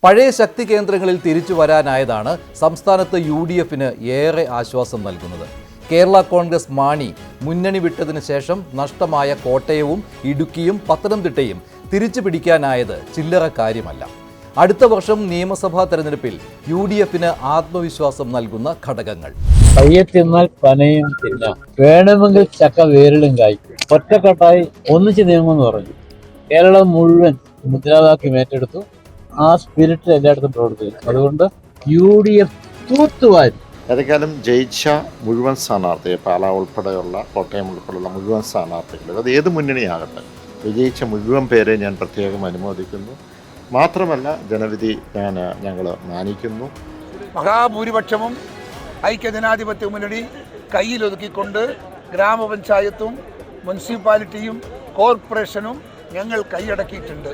പഴയ ശക്തി കേന്ദ്രങ്ങളിൽ തിരിച്ചു വരാനായതാണ് സംസ്ഥാനത്ത് UDFന് ഏറെ ആശ്വാസം നൽകുന്നത്. കേരള കോൺഗ്രസ് മാണി മുന്നണി വിട്ടതിന് ശേഷം നഷ്ടമായ കോട്ടയവും ഇടുക്കിയും പത്തനംതിട്ടയും തിരിച്ചു പിടിക്കാനായത് ചില്ലറ കാര്യമല്ല. അടുത്ത വർഷം നിയമസഭാ തെരഞ്ഞെടുപ്പിൽ UDFന് ആത്മവിശ്വാസം നൽകുന്ന ഘടകങ്ങൾ: പയ്യെ തിന്നാൽ പനയും തിന്നാം, വേണമെങ്കിൽ ചക്ക വേരിലും കായ്ക്കും, ഒറ്റക്കെട്ടായി ഒന്നിച്ച് നീങ്ങുമെന്ന് പറഞ്ഞു. കേരളം മുഴുവൻ മുദ്രാവാക്യം ഏറ്റെടുത്തു. ആ സ്പിരിറ്റ് എല്ലായിടത്തും പ്രവർത്തിക്കും. അതുകൊണ്ട് UDF തൂത്തുവാരി. ഏതെങ്കിലും ജയിച്ച മുഴുവൻ സ്ഥാനാർത്ഥികൾ, പാലാ ഉൾപ്പെടെയുള്ള കോട്ടയം ഉൾപ്പെടെയുള്ള മുഴുവൻ സ്ഥാനാർത്ഥികൾ, അത് ഏത് മുന്നണിയാകട്ടെ, വിജയിച്ച മുഴുവൻ പേരെ ഞാൻ പ്രത്യേകം അനുമോദിക്കുന്നു. മാത്രമല്ല ജനവിധി ഞങ്ങൾ മാനിക്കുന്നു. മഹാഭൂരിപക്ഷവും ഐക്യജനാധിപത്യ മുന്നണി കയ്യിലൊതുക്കിക്കൊണ്ട് ഗ്രാമപഞ്ചായത്തും മുനിസിപ്പാലിറ്റിയും കോർപ്പറേഷനും ഞങ്ങൾ കൈയടക്കിയിട്ടുണ്ട്.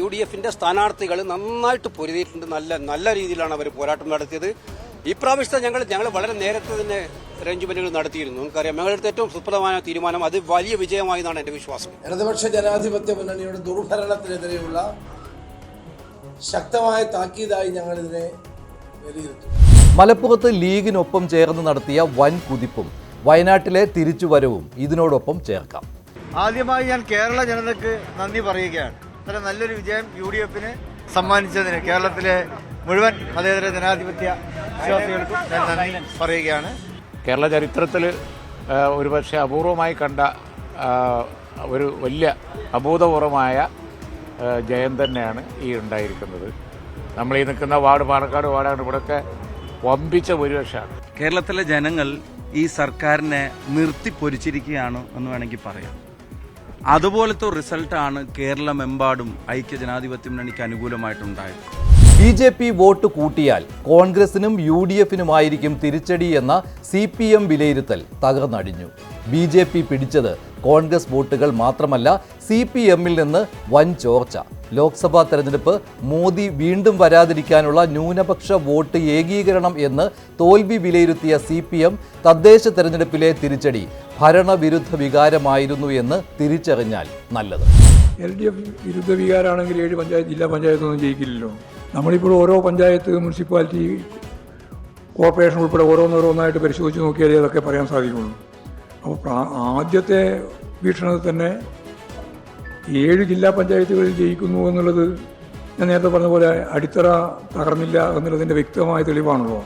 UDFന്റെ സ്ഥാനാർത്ഥികൾ നന്നായിട്ട് പൊരുതിയിട്ടുണ്ട്. നല്ല രീതിയിലാണ് അവർ പോരാട്ടം നടത്തിയത്. ഇപ്രാവശ്യത്തെ ഞങ്ങൾ വളരെ നേരത്തെ തന്നെ അറേഞ്ച്മെന്റുകൾ നടത്തിയിരുന്നു. നമുക്കറിയാം, ഞങ്ങളുടെ ഏറ്റവും സുപ്രധാന തീരുമാനം അത് വലിയ വിജയമായി എന്നാണ് എൻ്റെ വിശ്വാസം. ഇടതുപക്ഷ ജനാധിപത്യ മുന്നണിയുടെ ദുർഭരണത്തിനെതിരെയുള്ള ശക്തമായ താക്കീതായി ഞങ്ങളിതിനെ വിലയിരുത്തും. മലപ്പുറത്ത് ലീഗിനൊപ്പം ചേർന്ന് നടത്തിയ വൻ കുതിപ്പും വയനാട്ടിലെ തിരിച്ചുവരവും ഇതിനോടൊപ്പം ചേർക്കാം. ആദ്യമായി ഞാൻ കേരള ജനതയ്ക്ക് നന്ദി പറയുകയാണ്. ഇത്ര നല്ലൊരു വിജയം UDFന് സമ്മാനിച്ചതിന് കേരളത്തിലെ മുഴുവൻ മതേതര ജനാധിപത്യ വിശ്വാസികൾക്കും ഞാൻ നന്ദി പറയുകയാണ്. കേരള ചരിത്രത്തിൽ ഒരുപക്ഷെ അപൂർവമായി കണ്ട ഒരു വലിയ അഭൂതപൂർവമായ ജയം തന്നെയാണ് ഈ ഉണ്ടായിരിക്കുന്നത്. നമ്മൾ ഈ നിൽക്കുന്ന വാർഡ്, പാണക്കാട് വാർഡാണ്, ഇവിടെയൊക്കെ വമ്പിച്ച ഭൂരിപക്ഷമാണ്. കേരളത്തിലെ ജനങ്ങൾ ഈ സർക്കാരിനെ നിർത്തിപ്പൊരിച്ചിരിക്കുകയാണ് എന്ന് വേണമെങ്കിൽ പറയാം. അതുപോലത്തെ റിസൾട്ടാണ് കേരളമെമ്പാടും ഐക്യജനാധിപത്യ മുന്നണിക്ക് അനുകൂലമായിട്ടുണ്ടായത്. BJP വോട്ട് കൂട്ടിയാൽ കോൺഗ്രസിനും UDFനുമായിരിക്കും തിരിച്ചടി എന്ന CPM വിലയിരുത്തൽ തകർന്നടിഞ്ഞു. BJP പിടിച്ചത് കോൺഗ്രസ് വോട്ടുകൾ മാത്രമല്ല, CPMൽ നിന്ന് വൻ ചോർച്ച. ലോക്സഭാ തെരഞ്ഞെടുപ്പ് മോദി വീണ്ടും വരാതിരിക്കാനുള്ള ന്യൂനപക്ഷ വോട്ട് ഏകീകരണം എന്ന് തോൽവി വിലയിരുത്തിയ CPM തദ്ദേശ തെരഞ്ഞെടുപ്പിലെ തിരിച്ചടി ഭരണവിരുദ്ധ വികാരമായിരുന്നു എന്ന് തിരിച്ചറിഞ്ഞാൽ നല്ലത്. LDF വിരുദ്ധ വികാരമാണെങ്കിൽ 7 ജില്ലാ പഞ്ചായത്തൊന്നും ജയിക്കില്ലല്ലോ. നമ്മളിപ്പോൾ ഓരോ പഞ്ചായത്ത്, മുനിസിപ്പാലിറ്റി, കോർപ്പറേഷൻ ഉൾപ്പെടെ ഓരോന്നോരോന്നായിട്ട് പരിശോധിച്ച് നോക്കിയാലേ അതൊക്കെ പറയാൻ സാധിക്കുള്ളൂ. അപ്പോൾ ആദ്യത്തെ വീക്ഷണത്തിൽ തന്നെ 7 ജില്ലാ പഞ്ചായത്തുകളിൽ ജയിക്കുന്നു എന്നുള്ളത് ഞാൻ നേരത്തെ പറഞ്ഞ പോലെ അടിത്തറ തകർന്നില്ല എന്നുള്ളതിൻ്റെ വ്യക്തമായ തെളിവാണല്ലോ.